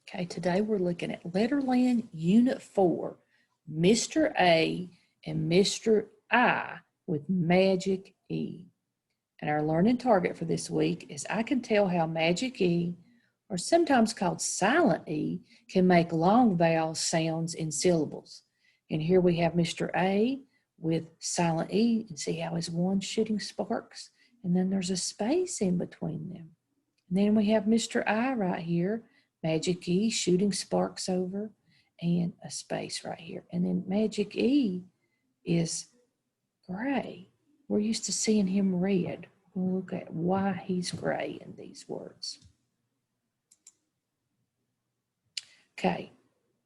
Okay, today we're looking at Letterland Unit 4, Mr. A and Mr. I with Magic E. And our learning target for this week is I can tell how Magic E, or sometimes called silent E, can make long vowel sounds in syllables. And here we have Mr. A with silent E, and see how his one's shooting sparks, and then there's a space in between them. And then we have Mr. I right here, Magic E shooting sparks over, and a space right here. And then Magic E is gray. We're used to seeing him red. We'll look at why he's gray in these words. Okay,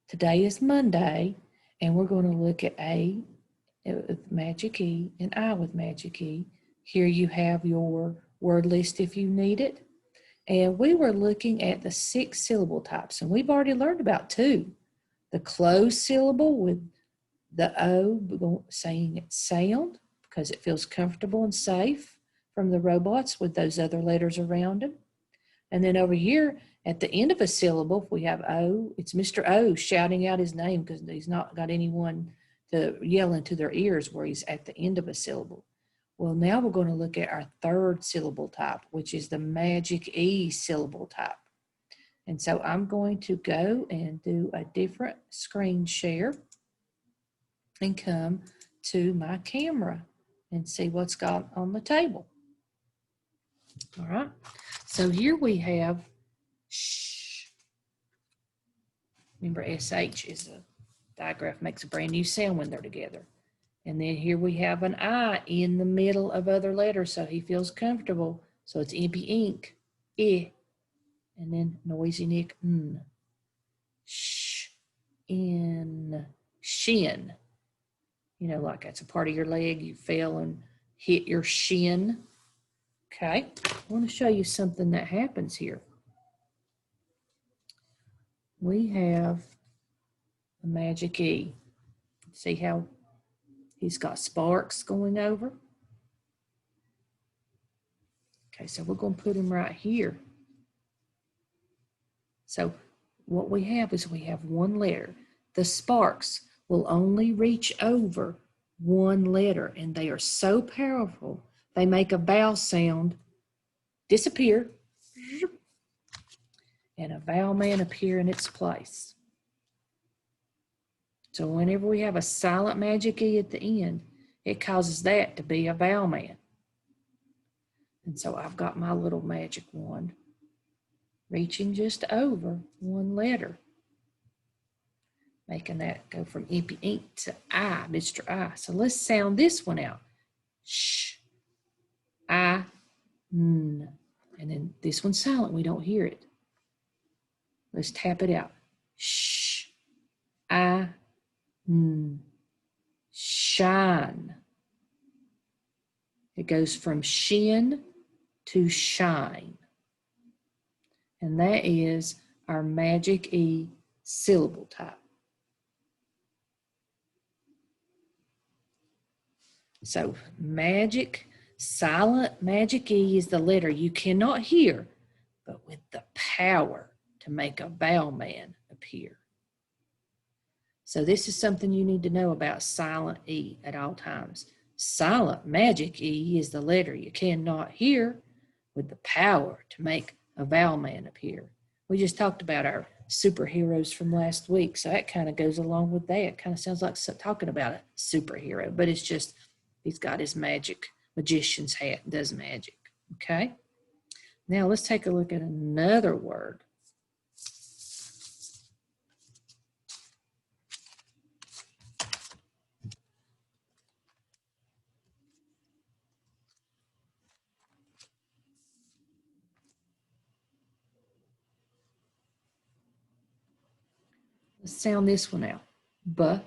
today is Monday, and we're going to look at A with Magic E and I with Magic E. Here you have your word list if you need it. And we were looking at the 6 syllable types, and we've already learned about 2. The closed syllable with the O saying its sound because it feels comfortable and safe from the robots with those other letters around them. And then over here at the end of a syllable, if we have O, it's Mr. O shouting out his name because he's not got anyone to yell into their ears where he's at the end of a syllable. Well, now we're going to look at our 3rd syllable type, which is the Magic E syllable type. And so I'm going to go and do a different screen share and come to my camera and see what's got on the table. All right. So here we have shh. Remember, SH is a digraph, makes a brand new sound when they're together. And then here we have an I in the middle of other letters, so he feels comfortable. So it's impy ink, I, and then noisy Nick, n. Sh, in, shin. You know, like that's a part of your leg, you fell and hit your shin. Okay, I want to show you something that happens here. We have a Magic E. See how he's got sparks going over? Okay, so we're going to put him right here. So what we have is we have one letter. The sparks will only reach over one letter, and they are so powerful, they make a vowel sound disappear, and a vowel man appear in its place. So whenever we have a silent Magic E at the end, it causes that to be a vowel man. And so I've got my little magic wand reaching just over one letter, making that go from impy ink to I, Mr. I. So let's sound this one out. Shh, I, n. And then this one's silent, we don't hear it. Let's tap it out. Shh, I, n. Shine. It goes from shin to shine. And that is our Magic E syllable type. So silent Magic E is the letter you cannot hear, but with the power to make a vowel man appear. So this is something you need to know about silent E at all times. Silent Magic E is the letter you cannot hear with the power to make a vowel man appear. We just talked about our superheroes from last week, so that kind of goes along with that. It kind of sounds like talking about a superhero, but it's just he's got his magician's hat and does magic, okay? Now let's take a look at another word. Let's sound this one out. Buh.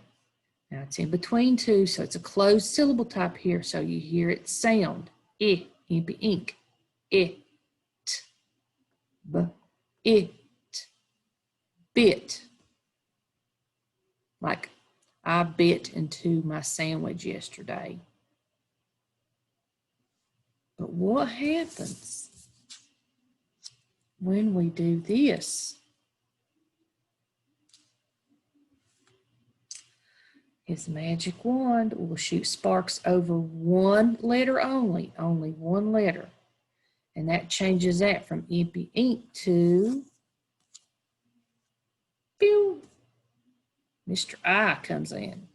Now it's in between 2, so it's a closed syllable type here, so you hear it sound. I, impy ink. It. Buh. It. Bit. Like I bit into my sandwich yesterday. But what happens when we do this? His magic wand will shoot sparks over one letter only one letter. And that changes that from Impy Ink to pew. Mr. I comes in.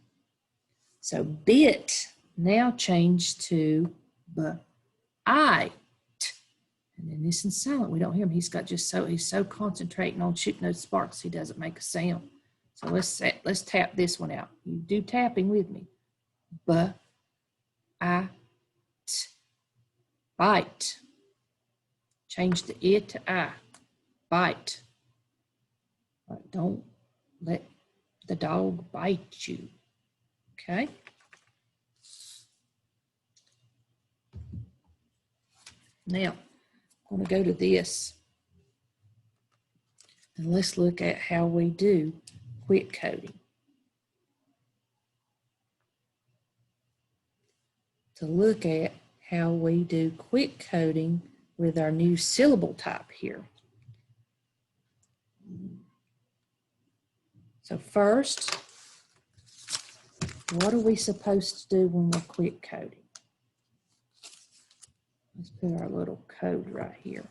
So bit now changed to B-I. And then this is silent. We don't hear him. He's so concentrating on shooting those sparks he doesn't make a sound. So let's tap this one out. You do tapping with me. B-I-T. Bite. Change the I to I. Bite. Don't let the dog bite you. Okay? Now, I'm going to go to this. And let's look at how we do quick coding. To look at how we do quick coding with our new syllable type here. So first, what are we supposed to do when we're quick coding? Let's put our little code right here.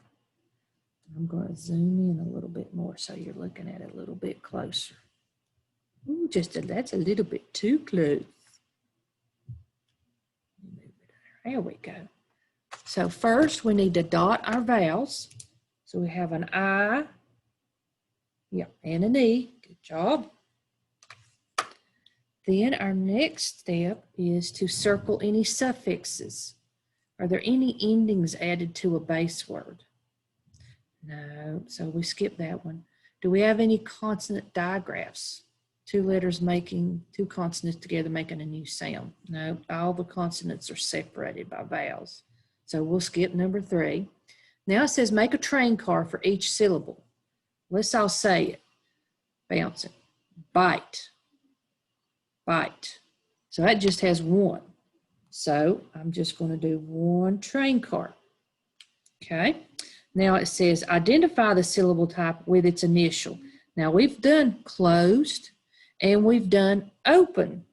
I'm going to zoom in a little bit more so you're looking at it a little bit closer. Ooh, that's a little bit too close. There we go. So first we need to dot our vowels. So we have an I, and an E. Good job. Then our next step is to circle any suffixes. Are there any endings added to a base word? No, so we skip that one. Do we have any consonant digraphs? Two letters making two consonants together making a new sound? No, all the consonants are separated by vowels. So we'll skip number 3. Now it says make a train car for each syllable. Let's all say it. Bounce it. Bite. Bite. So that just has one. So I'm just going to do one train car. Okay. Now it says identify the syllable type with its initial. Now we've done closed and we've done open,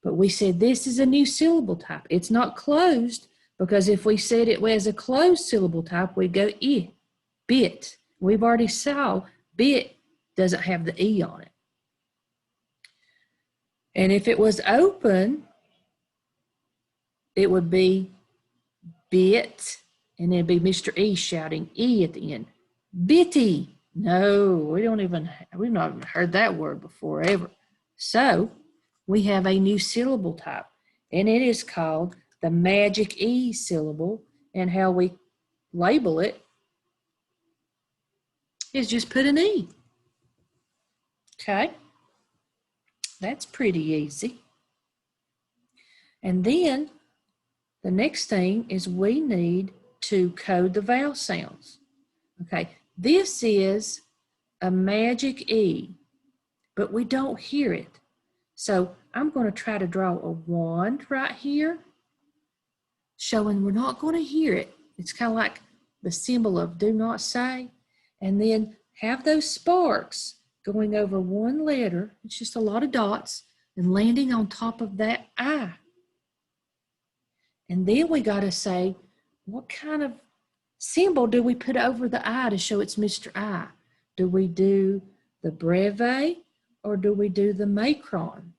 but we said this is a new syllable type. It's not closed because if we said it was a closed syllable type, we'd go I, bit. We've already saw bit doesn't have the E on it. And if it was open, it would be bit, and it'd be Mr. E shouting E at the end. Bitty. No, we've not even heard that word before ever. So we have a new syllable type, and it is called the magic E syllable, and how we label it is just put an E. Okay, that's pretty easy. And then the next thing is we need to code the vowel sounds. Okay, this is a magic E, but we don't hear it. So I'm going to try to draw a wand right here, showing we're not going to hear it. It's kind of like the symbol of do not say, and then have those sparks going over one letter. It's just a lot of dots and landing on top of that I. And then we got to say, what kind of symbol do we put over the I to show it's Mr. I? Do we do the breve or do we do the macron?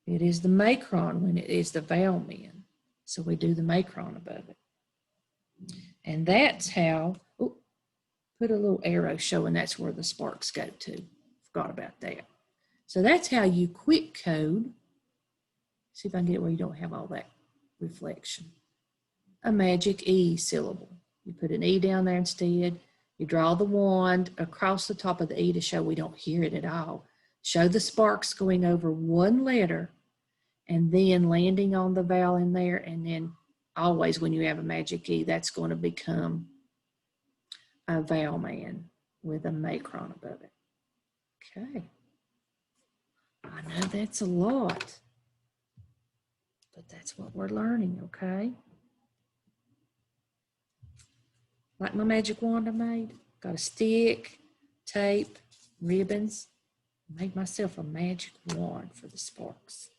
It is the macron when it is the vowel men. So we do the macron above it. And that's how, put a little arrow showing that's where the sparks go to. Forgot about that. So that's how you quick code. See if I can get it where you don't have all that reflection. A magic E syllable. You put an E down there instead. You draw the wand across the top of the E to show we don't hear it at all. Show the sparks going over one letter and then landing on the vowel in there. And then always when you have a magic E, that's going to become a vowel man with a macron above it. Okay. I know that's a lot, but that's what we're learning, okay? Like my magic wand I made, got a stick, tape, ribbons. Made myself a magic wand for the sparks.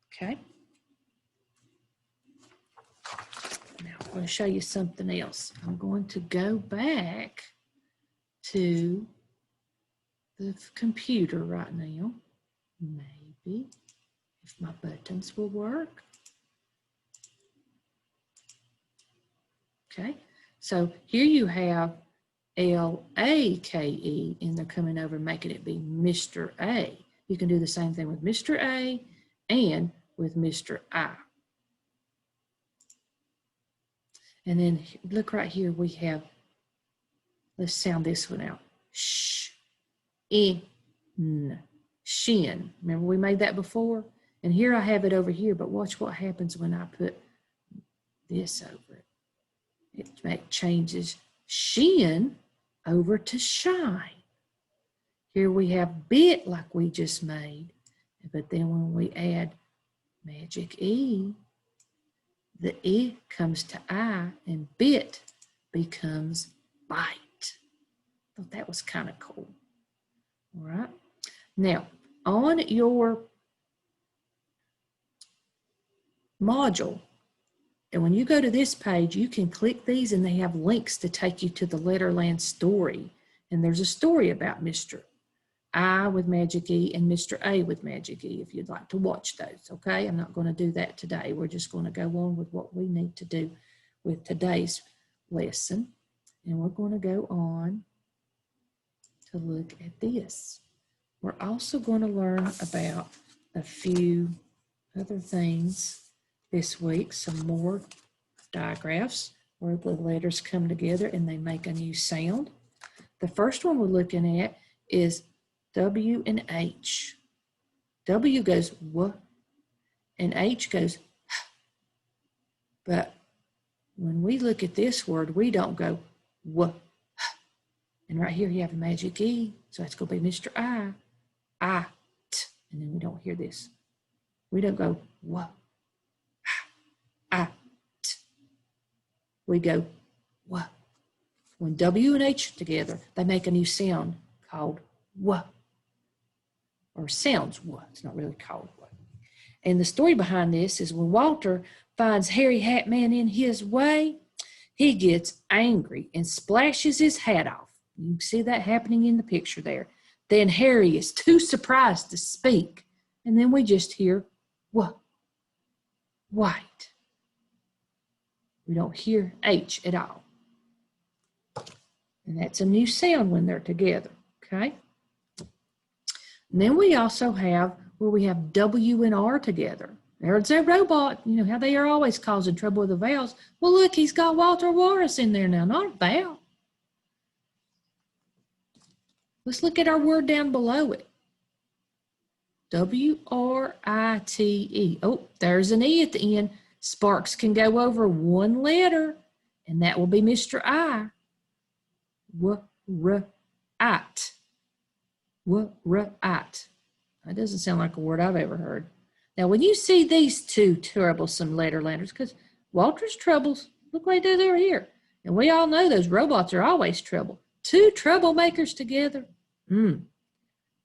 Okay. Now I'm going to show you something else. I'm going to go back to the computer right now. Maybe if my buttons will work. Okay, so here you have L-A-K-E, and they're coming over and making it be Mr. A. You can do the same thing with Mr. A and with Mr. I. And then look right here, we have, let's sound this one out. Sh, in, shin. Remember we made that before? And here I have it over here, but watch what happens when I put this over it. It changes shin over to shine. Here we have bit like we just made, but then when we add magic E, the E comes to I and bit becomes bite. Thought that was kind of cool. All right. Now, on your module, and when you go to this page, you can click these and they have links to take you to the Letterland story. And there's a story about Mr. I with Magic E and Mr. A with Magic E if you'd like to watch those, okay? I'm not going to do that today. We're just going to go on with what we need to do with today's lesson. And we're going to go on to look at this. We're also going to learn about a few other things this week, some more digraphs where the letters come together and they make a new sound. The first one we're looking at is W and H. W goes W and H goes H. But when we look at this word, we don't go W. And right here you have a magic E, so it's going to be Mr. I, T, and then we don't hear this. We don't go W. We go W. When W and H together, they make a new sound called W. Or sounds W. It's not really called W. And the story behind this is when Walter finds Harry Hatman in his way, he gets angry and splashes his hat off. You can see that happening in the picture there. Then Harry is too surprised to speak. And then we just hear W. White. We don't hear H at all. And that's a new sound when they're together, okay? And then we also have where we have W and R together. There's a robot, you know how they are always causing trouble with the vowels. Well, look, he's got Walter Warris in there now, not a vowel. Let's look at our word down below it. W-R-I-T-E. Oh, there's an E at the end. Sparks can go over one letter, and that will be Mr. I. W-R-I-T. W-R-I-T. That doesn't sound like a word I've ever heard. Now, when you see these two troublesome letterlanders, because Walter's troubles, look what they do over here. And we all know those robots are always trouble. Two troublemakers together. Well,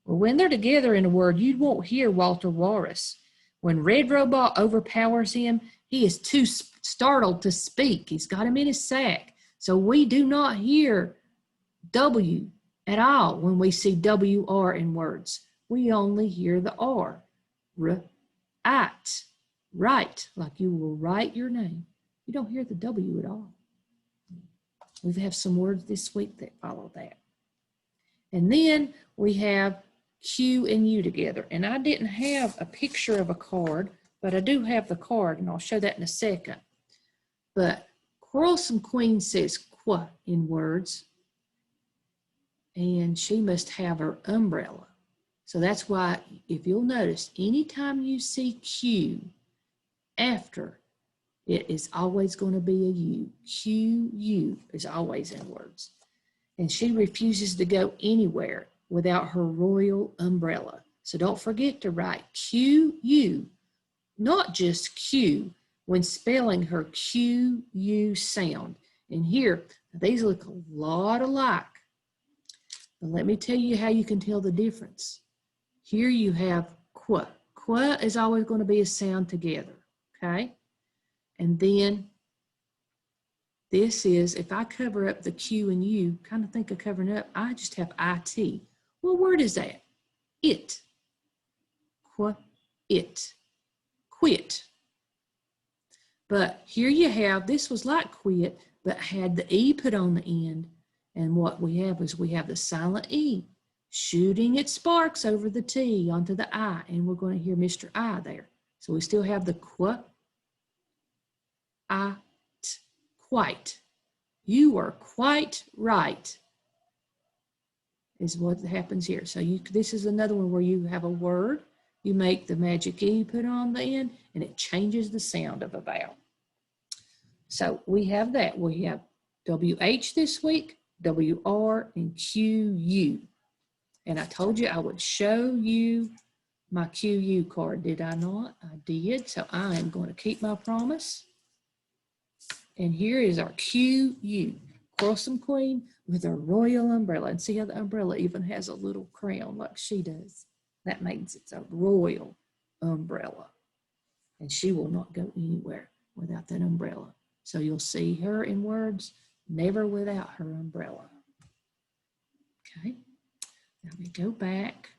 when they're together in a word, you won't hear Walter Warris. When Red Robot overpowers him, he is too startled to speak. He's got him in his sack. So we do not hear W at all when we see W-R in words. We only hear the R. R-I-T. Right, like you will write your name. You don't hear the W at all. We have some words this week that follow that. And then we have Q and U together. And I didn't have a picture of a card, but I do have the card, and I'll show that in a second. But Quarrelsome Queen says "qua" in words, and she must have her umbrella. So that's why, if you'll notice, anytime you see Q after, it is always going to be a U. Q-U is always in words. And she refuses to go anywhere without her royal umbrella. So don't forget to write Q-U, not just Q, when spelling her Q-U sound. And here, these look a lot alike. But let me tell you how you can tell the difference. Here you have qua. Qua is always going to be a sound together, okay? And then this is, if I cover up the Q and U, kind of think of covering up, I just have IT. What word is that? It. Qua, it. Quit. But here you have, this was like quit, but had the E put on the end. And what we have is we have the silent E shooting its sparks over the T onto the I. And we're going to hear Mr. I there. So we still have the qua, I, t, quite. You are quite right, is what happens here. So this is another one where you have a word, you make the magic E put on the end, and it changes the sound of a vowel. So we have that. We have WH this week, WR, and QU. And I told you I would show you my QU card, did I not? I did. So I am going to keep my promise. And here is our QU, Quarrelsome Queen with her royal umbrella. And see how the umbrella even has a little crown like she does. That means it's a royal umbrella. And she will not go anywhere without that umbrella. So you'll see her in words, never without her umbrella. Okay, let me go back.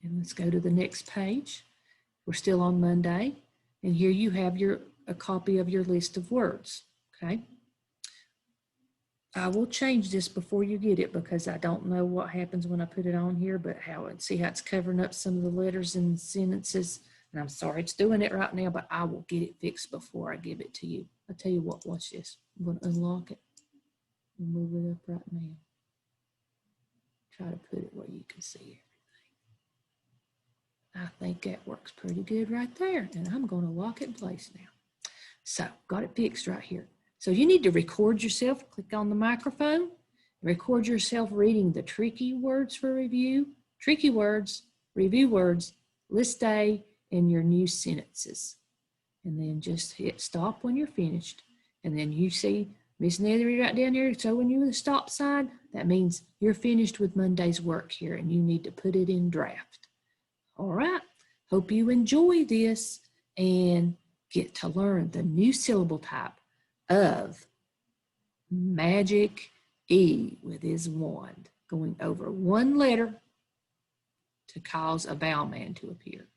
And let's go to the next page. We're still on Monday. And here you have a copy of your list of words, okay? I will change this before you get it because I don't know what happens when I put it on here, but see how it's covering up some of the letters and sentences. And I'm sorry it's doing it right now, but I will get it fixed before I give it to you. I'll tell you what, watch this. I'm going to unlock it and move it up right now. Try to put it where you can see everything. I think that works pretty good right there. And I'm going to lock it in place now. So, got it fixed right here. So you need to record yourself. Click on the microphone. Record yourself reading the tricky words for review, tricky words, review words, list A, and your new sentences. And then just hit stop when you're finished. And then you see Miss Nethery right down there. So when you the stop sign, that means you're finished with Monday's work here and you need to put it in draft. All right. Hope you enjoy this and get to learn the new syllable type of Magic E with his wand, going over one letter to cause a vowel man to appear.